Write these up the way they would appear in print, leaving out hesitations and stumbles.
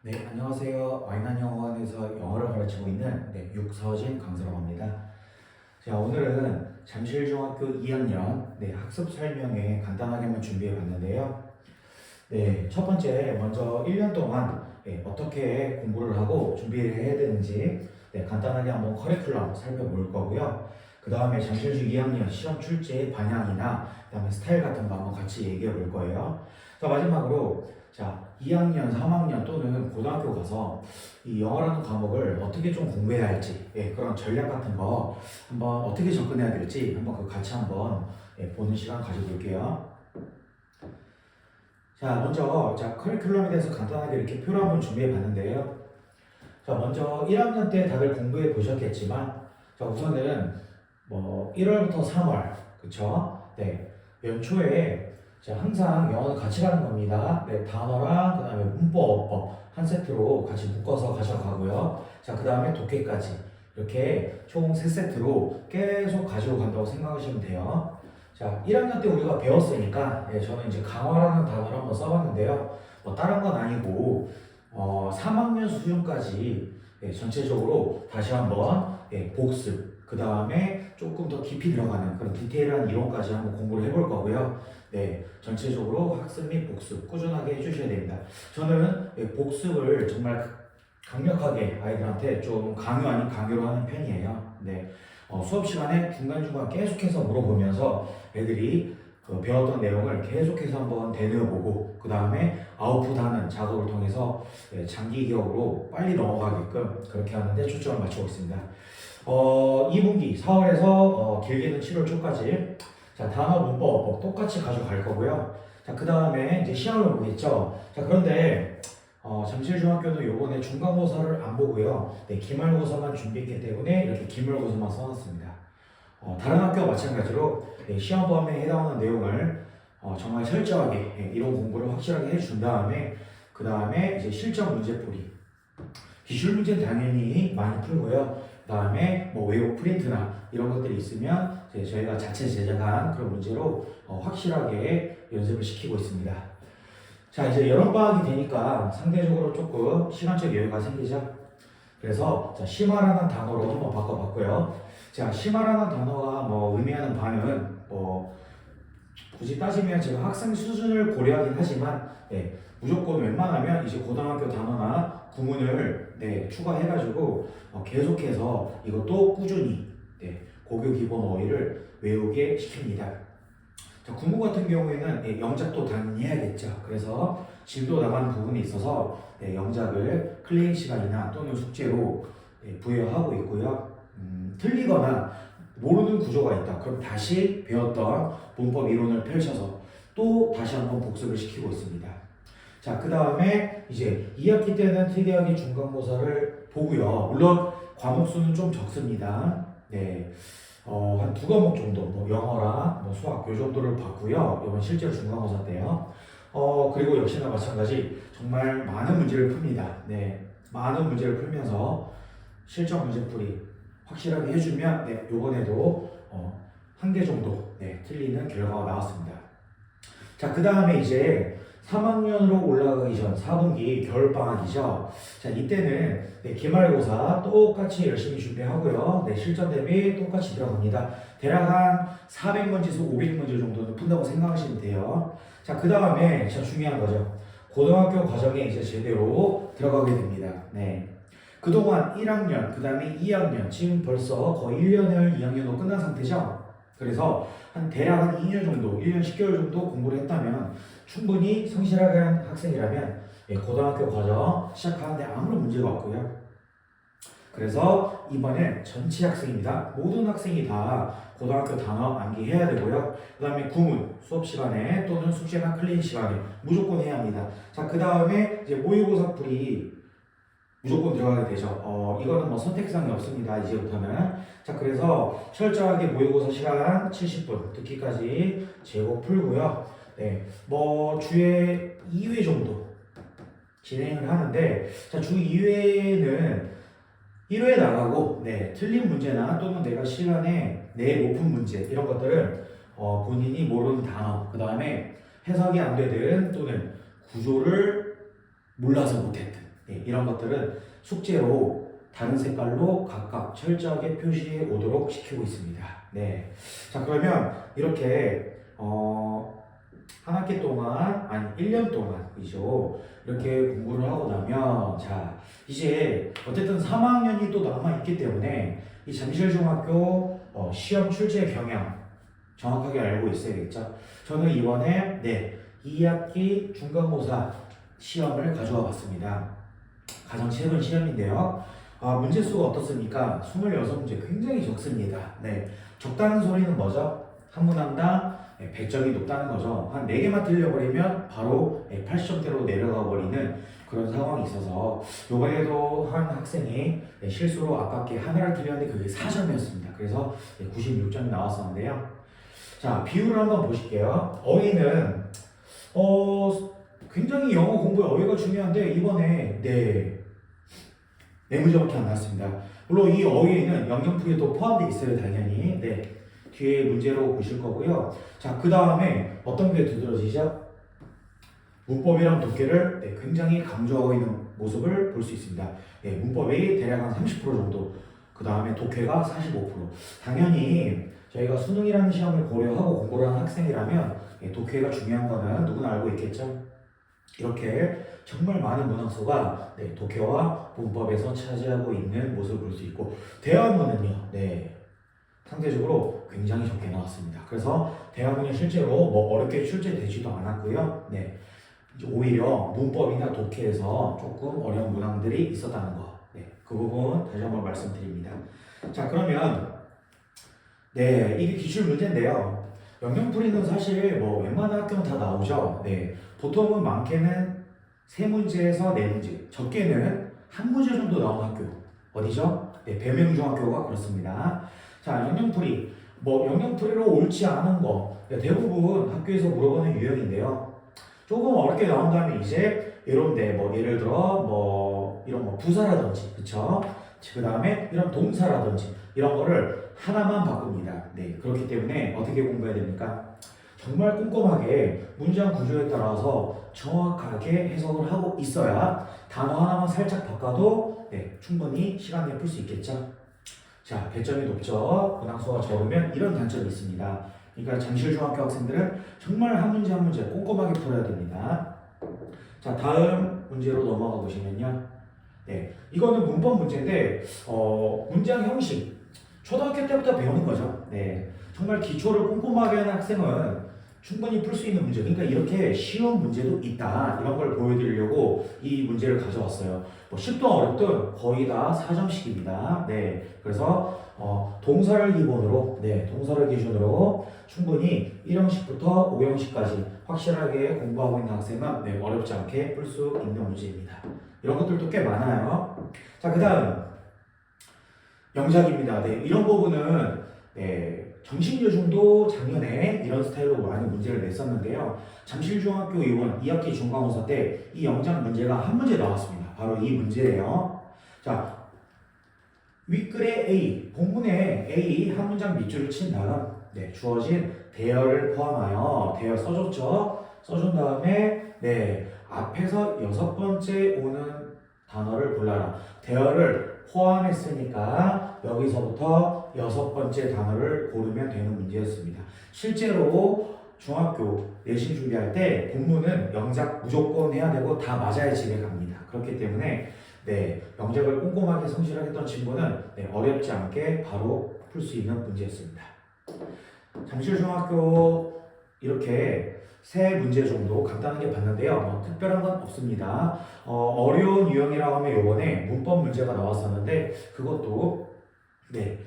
네, 안녕하세요. 와이난 영어원에서 영어를 가르치고 있는 육서진 강사라고 합니다. 자, 오늘은 잠실중학교 2학년 학습 설명회 간단하게 한번 준비해 봤는데요. 첫 번째, 먼저 1년 동안 어떻게 공부를 하고 준비를 해야 되는지 간단하게 한번 커리큘럼 살펴볼 거고요. 그 다음에 잠실중 2학년 시험 출제 방향이나 그다음에 스타일 같은 거 한번 같이 얘기해 볼 거예요. 자, 마지막으로 2학년, 3학년 또는 고등학교 가서 이 영어라는 과목을 어떻게 좀 공부해야 할지 그런 전략 같은 거 한번 어떻게 접근해야 될지 한번 그 같이 한번 보는 시간 가져볼게요. 자, 먼저 커리큘럼에 대해서 간단하게 이렇게 표를 한번 준비해 봤는데요. 자, 먼저 1학년 때 다들 공부해 보셨겠지만 우선은 뭐 1월부터 3월 그쵸? 연초에 항상 영어는 같이 가는 겁니다. 단어랑 그 다음에 문법, 어법 한 세트로 같이 묶어서 가져가고요. 자, 그 다음에 독해까지 이렇게 총 3세트로 계속 가지고 간다고 생각하시면 돼요. 자, 1학년 때 우리가 배웠으니까 저는 이제 강화라는 단어를 한번 써봤는데요. 뭐 다른 건 아니고 3학년 수준까지 전체적으로 다시 한번 복습, 그 다음에 조금 더 깊이 들어가는 그런 디테일한 이론까지 한번 공부를 해볼 거고요. 전체적으로 학습 및 복습 꾸준하게 해주셔야 됩니다. 저는 복습을 정말 강력하게 아이들한테 좀 강요 아닌 강요로 하는 편이에요. 수업 시간에 중간중간 계속해서 물어보면서 애들이 그 배웠던 내용을 계속해서 한번 되뇌어보고 그 다음에 아웃풋하는 작업을 통해서 장기 기억으로 빨리 넘어가게끔 그렇게 하는데 초점을 맞추고 있습니다. 2분기 4월에서 길게는 7월 초까지 단어 문법 어법 똑같이 가져갈 거고요. 그 다음에 이제 시험을 보겠죠. 그런데 잠실중학교도 요번에 중간고사를 안 보고요. 기말고사만 준비했기 때문에 이렇게 기말고사만 써놨습니다. 다른 학교와 마찬가지로 시험 범위에 해당하는 내용을 정말 철저하게 이론 공부를 확실하게 해준 다음에 그 다음에 이제 실전 문제풀이 기출 문제는 당연히 많이 풀고요. 그 다음에 뭐 외국 프린트나 이런 것들이 있으면 저희가 자체 제작한 그런 문제로 확실하게 연습을 시키고 있습니다. 자, 이제 여름방학이 되니까 상대적으로 조금 시간적 여유가 생기죠. 그래서 심화라는 단어로 한번 바꿔봤고요. 심화라는 단어가 뭐 의미하는 바는 굳이 따지면 제가 학생 수준을 고려하긴 하지만 무조건 웬만하면 이제 고등학교 단어나 구문을 추가해가지고 계속해서 이것도 꾸준히 고교 기본 어휘를 외우게 시킵니다. 구문 같은 경우에는 영작도 당연히 해야겠죠. 그래서 진도 나가는 부분이 있어서 영작을 클리닉 시간이나 또는 숙제로 부여하고 있고요. 틀리거나 모르는 구조가 있다. 그럼 다시 배웠던 문법 이론을 펼쳐서 또 다시 한번 복습을 시키고 있습니다. 자, 그 다음에 이제 2학기 때는 특이하게 중간고사를 보고요. 물론 과목 수는 좀 적습니다. 한 2과목 정도, 뭐 영어랑 뭐 수학 요 정도를 봤고요. 이번 실제로 중간고사 때요. 그리고 역시나 마찬가지 정말 많은 문제를 풉니다. 많은 문제를 풀면서 실전 문제풀이 확실하게 해주면 요번에도 한 개 정도 틀리는 결과가 나왔습니다. 자, 그 다음에 이제 3학년으로 올라가기 전 4분기 겨울방학이죠. 자, 이때는 기말고사 똑같이 열심히 준비하고요. 실전 대비 똑같이 들어갑니다. 대략 한 400문제에서 500문제 정도는 푼다고 생각하시면 돼요. 자, 그 다음에 중요한 거죠. 고등학교 과정에 이제 제대로 들어가게 됩니다. 그동안 1학년, 그 다음에 2학년, 지금 벌써 거의 1년을 2학년으로 끝난 상태죠. 그래서 대략 한 2년 정도, 1년 10개월 정도 공부를 했다면 충분히 성실하게 한 학생이라면 고등학교 과정 시작하는데 아무런 문제가 없고요. 그래서 이번엔 전체 학생입니다. 모든 학생이 다 고등학교 단어 암기해야 되고요. 그 다음에 구문, 수업 시간에 또는 숙제나 클리닉 시간에 무조건 해야 합니다. 자, 그 다음에 이제 모의고사 풀이 무조건 들어가게 되죠. 이거는 뭐 선택사항이 없습니다. 이제부터는. 자, 그래서 철저하게 모의고사 시간 70분 듣기까지 제고 풀고요. 뭐 주에 2회 정도 진행을 하는데, 자, 주 2회는 1회 나가고, 틀린 문제나 또는 내가 시간에 못 푼 문제 이런 것들은 본인이 모르는 단어, 그 다음에 해석이 안 되든 또는 구조를 몰라서 못했든 네, 이런 것들은 숙제로 다른 색깔로 각각 철저하게 표시해 오도록 시키고 있습니다. 네. 자, 그러면 이렇게 한 학기 동안, 아니 1년 동안, 그죠? 이렇게 공부를 하고 나면, 자, 이제 어쨌든 3학년이 또 남아있기 때문에 이 잠실중학교 시험 출제 경향 정확하게 알고 있어야겠죠? 저는 이번에, 네, 2학기 중간고사 시험을 가져와 봤습니다. 가장 최근 시험인데요. 문제 수가 어떻습니까? 26문제 굉장히 적습니다. 네, 적다는 소리는 뭐죠? 한 문항당 100점이 높다는 거죠. 한 4개만 틀려버리면 바로 80점대로 내려가 버리는 그런 상황이 있어서 이번에도 한 학생이 실수로 아깝게 하나를 틀렸는데 그게 4점이었습니다. 그래서 96점이 나왔었는데요. 자, 비율을 한번 보실게요. 어휘는 굉장히 영어 공부에 어휘가 중요한데 이번에 네 문제밖에 안 나왔습니다. 물론 이 어휘에는 영역풀이도 포함되어 있어요, 당연히. 네, 뒤에 문제로 보실 거고요. 자, 그 다음에 어떤 게 두드러지죠? 문법이랑 독해를 굉장히 강조하고 있는 모습을 볼 수 있습니다. 네, 문법이 대략 한 30% 정도, 그 다음에 독해가 45%. 당연히 저희가 수능이라는 시험을 고려하고 공부를 하는 학생이라면 독해가 중요한 거는 누구나 알고 있겠죠? 이렇게 정말 많은 문항수가 독해와 문법에서 차지하고 있는 모습을 볼 수 있고, 대화문은요, 상대적으로 굉장히 적게 나왔습니다. 그래서 대화문이 실제로 뭐 어렵게 출제되지도 않았고요. 오히려 문법이나 독해에서 조금 어려운 문항들이 있었다는 거. 그 부분 다시 한번 말씀드립니다. 자, 그러면 이게 기출 문제인데요. 영역풀이는 사실 뭐 웬만한 학교는 다 나오죠. 보통은 많게는 3문제에서 4문제, 적게는 1문제 정도 나오는 학교. 어디죠? 배명중학교가 그렇습니다. 자, 영역풀이. 영역풀이로 옳지 않은 거. 대부분 학교에서 물어보는 유형인데요. 조금 어렵게 나온 다음에 이제 이런데 예를 들어 이런 부사라든지, 그쵸? 그 다음에 이런 동사라든지 이런 거를 하나만 바꿉니다. 그렇기 때문에 어떻게 공부해야 됩니까? 정말 꼼꼼하게 문장 구조에 따라서 정확하게 해석을 하고 있어야 단어 하나만 살짝 바꿔도 충분히 시간 내에 풀 수 있겠죠. 자, 배점이 높죠. 문항수가 적으면 이런 단점이 있습니다. 그러니까 잠실중학교 학생들은 정말 한 문제 한 문제 꼼꼼하게 풀어야 됩니다. 자, 다음 문제로 넘어가 보시면요. 이거는 문법 문제인데 문장 형식 초등학교 때부터 배우는 거죠. 정말 기초를 꼼꼼하게 하는 학생은 충분히 풀 수 있는 문제, 그러니까 이렇게 쉬운 문제도 있다, 이런 걸 보여드리려고 이 문제를 가져왔어요. 쉽든 어렵든 거의 다 4점씩입니다. 그래서 동사를 기본으로, 동사를 기준으로 충분히 1형식부터 5형식까지 확실하게 공부하고 있는 학생은 어렵지 않게 풀 수 있는 문제입니다. 이런 것들도 꽤 많아요. 자, 그 다음 영작입니다. 이런 부분은 정신교중도 작년에 이런 스타일로 많은 문제를 냈었는데요. 잠실중학교 이번 2학기 중간고사 때 이 영작 문제가 한 문제 나왔습니다. 바로 이 문제예요. 자, 윗글에 A, 본문에 A 한 문장 밑줄을 친 다음 주어진 대열을 포함하여 대열 써줬죠. 써준 다음에 앞에서 6번째 오는 단어를 골라라. 대열을 포함했으니까 여기서부터 6번째 단어를 고르면 되는 문제였습니다. 실제로 중학교 내신 준비할 때 본문은 영작 무조건 해야 되고 다 맞아야 집에 갑니다. 그렇기 때문에 영작을 꼼꼼하게 성실하게 했던 친구는 어렵지 않게 바로 풀 수 있는 문제였습니다. 잠실중학교 이렇게 3문제 정도 간단하게 봤는데요. 특별한 건 없습니다. 어려운 유형이라고 하면 이번에 문법 문제가 나왔었는데 그것도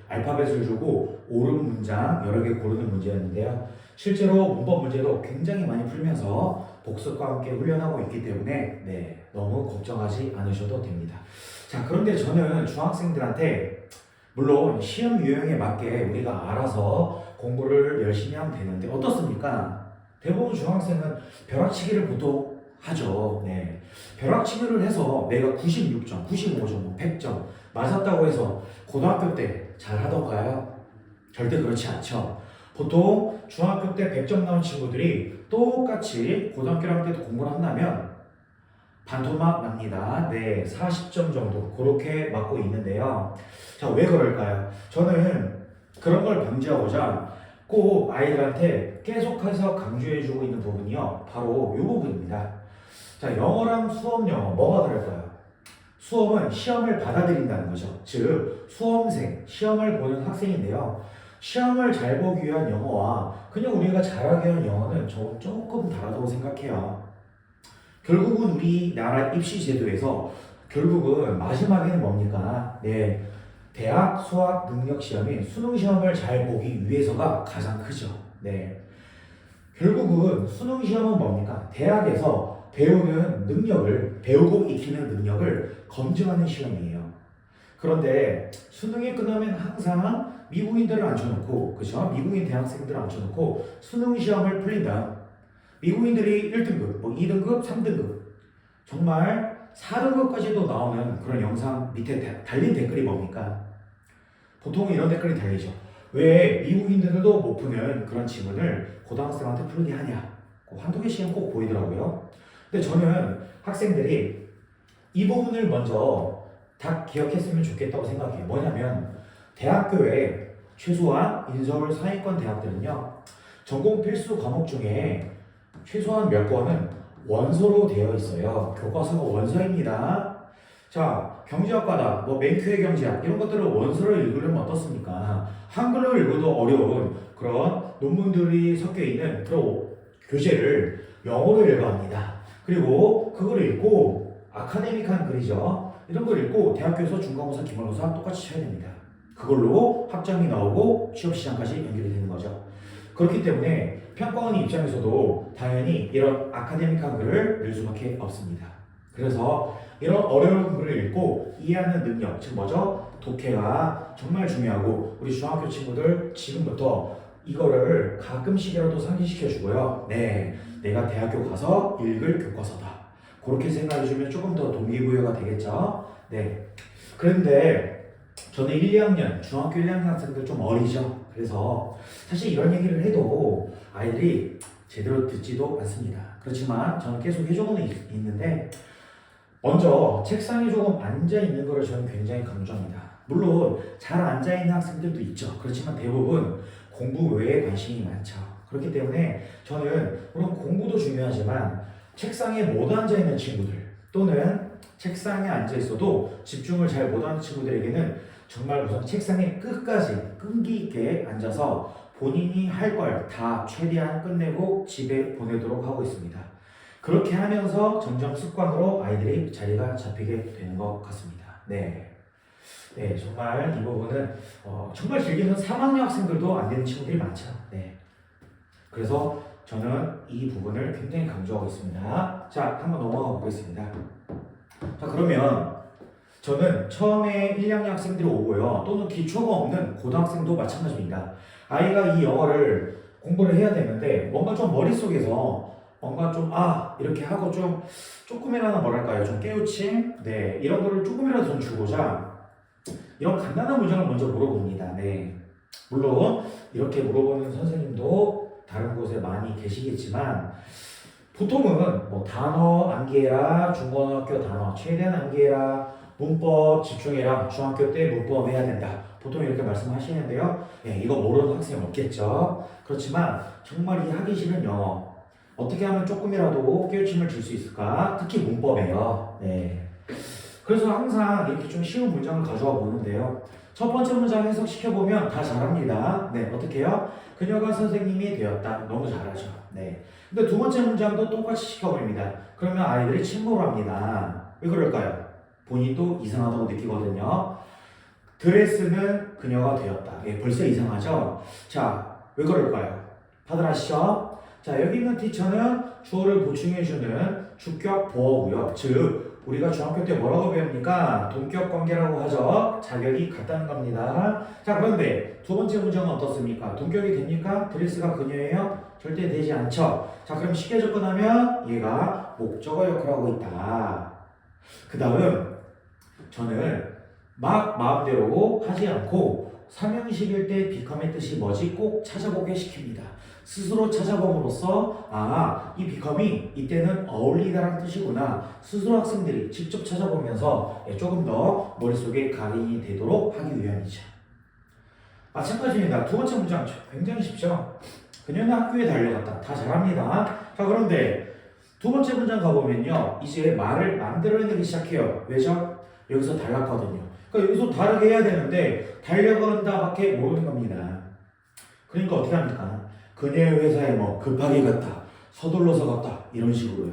알파벳을 주고 옳은 문장 여러 개 고르는 문제였는데요. 실제로 문법 문제도 굉장히 많이 풀면서 복습과 함께 훈련하고 있기 때문에 너무 걱정하지 않으셔도 됩니다. 자, 그런데 저는 중학생들한테 물론 시험 유형에 맞게 우리가 알아서 공부를 열심히 하면 되는데 어떻습니까? 대부분 중학생은 벼락치기를 보통 하죠. 벼락치기를 해서 내가 96점, 95점, 100점 맞았다고 해서 고등학교 때 잘하던가요? 절대 그렇지 않죠. 보통 중학교 때 100점 나온 친구들이 똑같이 고등학교 때 공부를 한다면 반토막 납니다. 네, 40점 정도 그렇게 맞고 있는데요. 자, 왜 그럴까요? 저는 그런 걸 방지하고자 꼭 아이들한테 계속해서 강조해주고 있는 부분이요. 바로 이 부분입니다. 자, 영어랑 수업 영어 뭐가 다를까요? 수험은 시험을 받아들인다는 거죠. 즉, 수험생, 시험을 보는 학생인데요. 시험을 잘 보기 위한 영어와 그냥 우리가 잘하기 위한 영어는 조금 다르다고 생각해요. 결국은 우리나라 입시 제도에서 결국은 마지막에는 뭡니까? 네, 대학 수학 능력 시험인 수능 시험을 잘 보기 위해서가 가장 크죠. 네, 결국은 수능 시험은 뭡니까? 대학에서 배우는 능력을 배우고 익히는 능력을 검증하는 시험이에요. 그런데 수능이 끝나면 항상 미국인들을 앉혀놓고, 그죠? 미국인 대학생들을 앉혀놓고 수능 시험을 풀린다. 미국인들이 1등급, 뭐 2등급, 3등급, 정말 4등급까지도 나오는 그런 영상 밑에 달린 댓글이 뭡니까? 보통 이런 댓글이 달리죠. 왜 미국인들도 못 푸는 그런 지문을 고등학생한테 풀게 하냐? 한두 개씩은 꼭 보이더라고요. 근데 저는 학생들이 이 부분을 먼저 다 기억했으면 좋겠다고 생각해요. 뭐냐면 대학교에 최소한 인서울 상위권 대학들은요, 전공 필수 과목 중에 최소한 몇 권은 원서로 되어 있어요. 교과서가 원서입니다. 자, 경제학과다, 뭐 맹큐의 경제학 이런 것들을 원서로 읽으려면 어떻습니까? 한글로 읽어도 어려운 그런 논문들이 섞여 있는 그런 교재를 영어로 읽어야 합니다. 그리고 그걸 읽고 아카데믹한 글이죠. 이런 걸 읽고 대학교에서 중간고사, 기말고사 똑같이 쳐야 됩니다. 그걸로 학점이 나오고 취업 시장까지 연결이 되는 거죠. 그렇기 때문에 평가원 입장에서도 당연히 이런 아카데믹한 글을 낼 수밖에 없습니다. 그래서 이런 어려운 글을 읽고 이해하는 능력, 즉 뭐죠? 독해가 정말 중요하고 우리 중학교 친구들 지금부터 이거를 가끔씩이라도 상기시켜 주고요. 네, 내가 대학교 가서 읽을 교과서다. 그렇게 생각해주면 조금 더 동기부여가 되겠죠. 네. 그런데 저는 1, 2학년, 중학교 1, 2학년 학생들 좀 어리죠. 그래서 사실 이런 얘기를 해도 아이들이 제대로 듣지도 않습니다. 그렇지만 저는 계속 해주고는 있는데 먼저 책상에 조금 앉아있는 거를 저는 굉장히 강조합니다. 물론 잘 앉아있는 학생들도 있죠. 그렇지만 대부분 공부 외에 관심이 많죠. 그렇기 때문에 저는 물론 공부도 중요하지만 책상에 못 앉아있는 친구들 또는 책상에 앉아있어도 집중을 잘 못하는 친구들에게는 정말 우선 책상에 끝까지 끈기 있게 앉아서 본인이 할 걸 다 최대한 끝내고 집에 보내도록 하고 있습니다. 그렇게 하면서 점점 습관으로 아이들이 자리가 잡히게 되는 것 같습니다. 네. 네, 정말 이 부분은 정말 길게는 3학년 학생들도 안 되는 친구들이 많죠. 네. 그래서 저는 이 부분을 굉장히 강조하고 있습니다. 자, 한번 넘어가 보겠습니다. 자, 그러면 저는 처음에 1, 2학년 학생들이 오고요. 또는 기초가 없는 고등학생도 마찬가지입니다. 아이가 이 영어를 공부를 해야 되는데 뭔가 좀 머릿속에서 뭔가 좀 이렇게 하고 조금이라도 뭐랄까요? 좀 깨우침? 네, 이런 거를 조금이라도 좀 주고자 이런 간단한 문장을 먼저 물어봅니다. 네. 물론 이렇게 물어보는 선생님도 다른 곳에 많이 계시겠지만 보통은 뭐 단어 암기해라, 중고등학교 단어 최대한 암기해라, 문법 집중해라, 중학교 때 문법 해야 된다. 보통 이렇게 말씀하시는데요. 네, 이거 모르는 학생 없겠죠. 그렇지만 정말 이 하기 싫은 영어 어떻게 하면 조금이라도 깨우침을 줄 수 있을까? 특히 문법이에요. 네. 그래서 항상 이렇게 좀 쉬운 문장을 가져와 보는데요. 첫 번째 문장 해석시켜보면 다 잘합니다. 네, 어떻게 해요? 그녀가 선생님이 되었다. 너무 잘하죠. 네. 근데 두 번째 문장도 똑같이 시켜버립니다. 그러면 아이들이 침몰을 합니다. 왜 그럴까요? 본인도 이상하다고 느끼거든요. 드레스는 그녀가 되었다. 예, 벌써 이상하죠? 자, 왜 그럴까요? 다들 아시죠? 자, 여기 있는 티처는 주어를 보충해주는 주격 보어고요. 즉, 우리가 중학교 때 뭐라고 배웁니까? 동격 관계라고 하죠. 자격이 같다는 겁니다. 자, 그런데 두 번째 문장은 어떻습니까? 동격이 됩니까? 드레스가 그녀예요? 절대 되지 않죠. 자, 그럼 쉽게 접근하면 얘가 목적어 역할을 하고 있다. 그 다음 저는 막 마음대로 하지 않고 삼형식일 때 become의 뜻이 뭐지? 꼭 찾아보게 시킵니다. 스스로 찾아봄으로써 이 become이 이때는 어울리다라는 뜻이구나. 스스로 학생들이 직접 찾아보면서 조금 더 머릿속에 각인이 되도록 하기 위함이죠. 마찬가지입니다. 두 번째 문장 굉장히 쉽죠? 그녀는 학교에 달려갔다. 다 잘합니다. 자, 그런데 두 번째 문장 가보면요. 이제 말을 만들어내기 시작해요. 왜죠? 여기서 달랐거든요. 그러니까 여기서 다르게 해야 되는데 달려간다 밖에 모르는 겁니다. 그러니까 어떻게 합니까? 그녀의 회사에 뭐 급하게 갔다. 서둘러서 갔다. 이런 식으로요.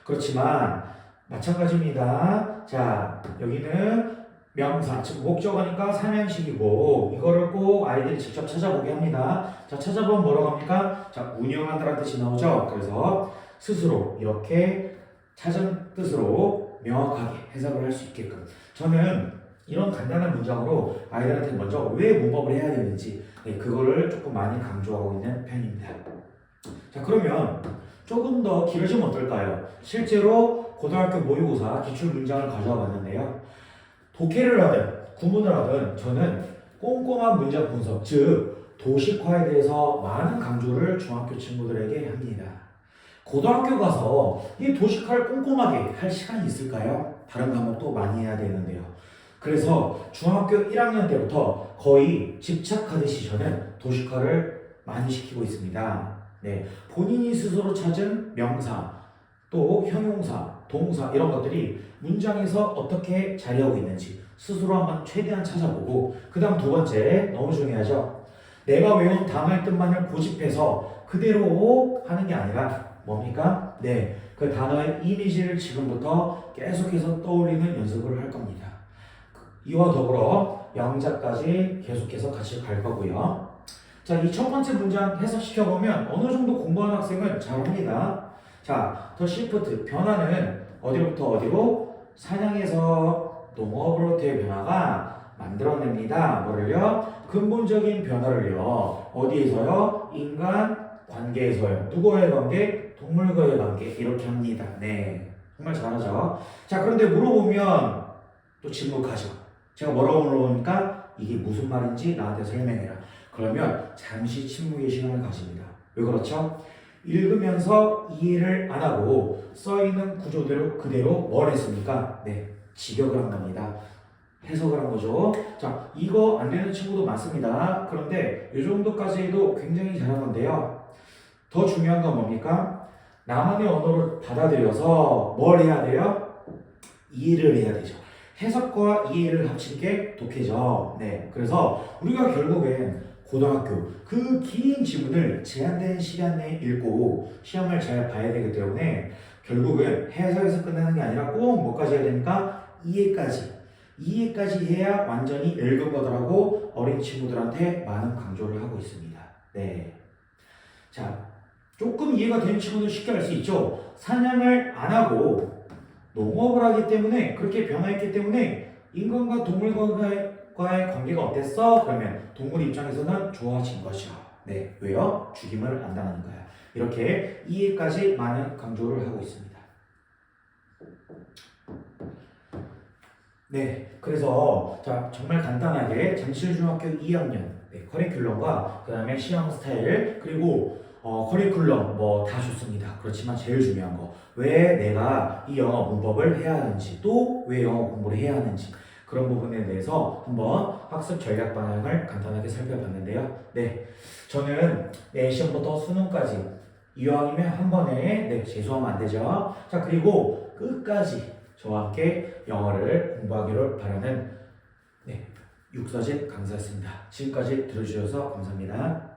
그렇지만 마찬가지입니다. 자, 여기는 명사, 즉 목적어니까 삼형식이고 이거를 꼭 아이들이 직접 찾아보게 합니다. 자, 찾아보면 뭐라고 합니까? 자, 운영한다라는 뜻이 나오죠. 그래서 스스로 이렇게 찾은 뜻으로 명확하게 해석을 할 수 있게끔 저는 이런 간단한 문장으로 아이들한테 먼저 왜 문법을 해야 되는지 그거를 조금 많이 강조하고 있는 편입니다. 자, 그러면 조금 더 길어지면 어떨까요? 실제로 고등학교 모의고사 기출문장을 가져와 봤는데요. 독해를 하든 구문을 하든 저는 꼼꼼한 문장 분석, 즉 도식화에 대해서 많은 강조를 중학교 친구들에게 합니다. 고등학교 가서 이 도식화를 꼼꼼하게 할 시간이 있을까요? 다른 과목도 많이 해야 되는데요. 그래서 중학교 1학년 때부터 거의 집착하듯이 저는 도식화를 많이 시키고 있습니다. 네, 본인이 스스로 찾은 명사, 또 형용사, 동사 이런 것들이 문장에서 어떻게 자리하고 있는지 스스로 한번 최대한 찾아보고 그 다음 두 번째 너무 중요하죠. 내가 외운 단어의 뜻만을 고집해서 그대로 하는 게 아니라 뭡니까? 네, 그 단어의 이미지를 지금부터 계속해서 떠올리는 연습을 할 겁니다. 이와 더불어 영작까지 계속해서 같이 갈 거고요. 자, 이 첫 번째 문장 해석시켜보면 어느 정도 공부하는 학생은 잘합니다. 자, 더 시프트, 변화는 어디로부터 어디로? 사냥에서 농업으로부터의 변화가 만들어냅니다. 뭐를요? 근본적인 변화를요. 어디에서요? 인간 관계에서요. 누구와의 관계? 동물과의 관계. 이렇게 합니다. 네, 정말 잘하죠. 자, 그런데 물어보면 또 침묵하죠. 제가 뭐라고 물어보니까 이게 무슨 말인지 나한테 설명해라. 그러면 잠시 침묵의 시간을 가집니다. 왜 그렇죠? 읽으면서 이해를 안 하고 써있는 구조대로 그대로 뭘 했습니까? 네, 직역을 한 겁니다. 해석을 한 거죠. 자, 이거 안 되는 친구도 많습니다. 그런데 이 정도까지 해도 굉장히 잘한 건데요. 더 중요한 건 뭡니까? 나만의 언어를 받아들여서 뭘 해야 돼요? 이해를 해야 되죠. 해석과 이해를 합친 게 독해죠. 네, 그래서 우리가 결국엔 고등학교 그 긴 지문을 제한된 시간 내에 읽고 시험을 잘 봐야 되기 때문에 결국은 해석에서 끝나는 게 아니라 꼭 뭐까지 해야 됩니까? 이해까지 해야 완전히 읽은 거더라고 어린 친구들한테 많은 강조를 하고 있습니다. 네, 자, 조금 이해가 되는 친구들 쉽게 할 수 있죠. 사냥을 안 하고 농업을 하기 때문에 그렇게 변화했기 때문에 인간과 동물과의 관계가 어땠어? 그러면 동물 입장에서는 좋아진 것이야. 네, 왜요? 죽임을 안 당하는 거야. 이렇게 이해까지 많은 강조를 하고 있습니다. 네, 그래서 자, 정말 간단하게 잠실중학교 2학년 커리큘럼과 그 다음에 시험 스타일 그리고 커리큘럼 뭐 다 좋습니다. 그렇지만 제일 중요한 거 왜 내가 이 영어 문법을 해야 하는지 또 왜 영어 공부를 해야 하는지 그런 부분에 대해서 한번 학습 전략 방향을 간단하게 살펴봤는데요. 네, 저는 시험부터 수능까지 이왕이면 한 번에 재수하면 안 되죠. 자, 그리고 끝까지 저와 함께 영어를 공부하기를 바라는 육서진 강사였습니다. 지금까지 들어주셔서 감사합니다.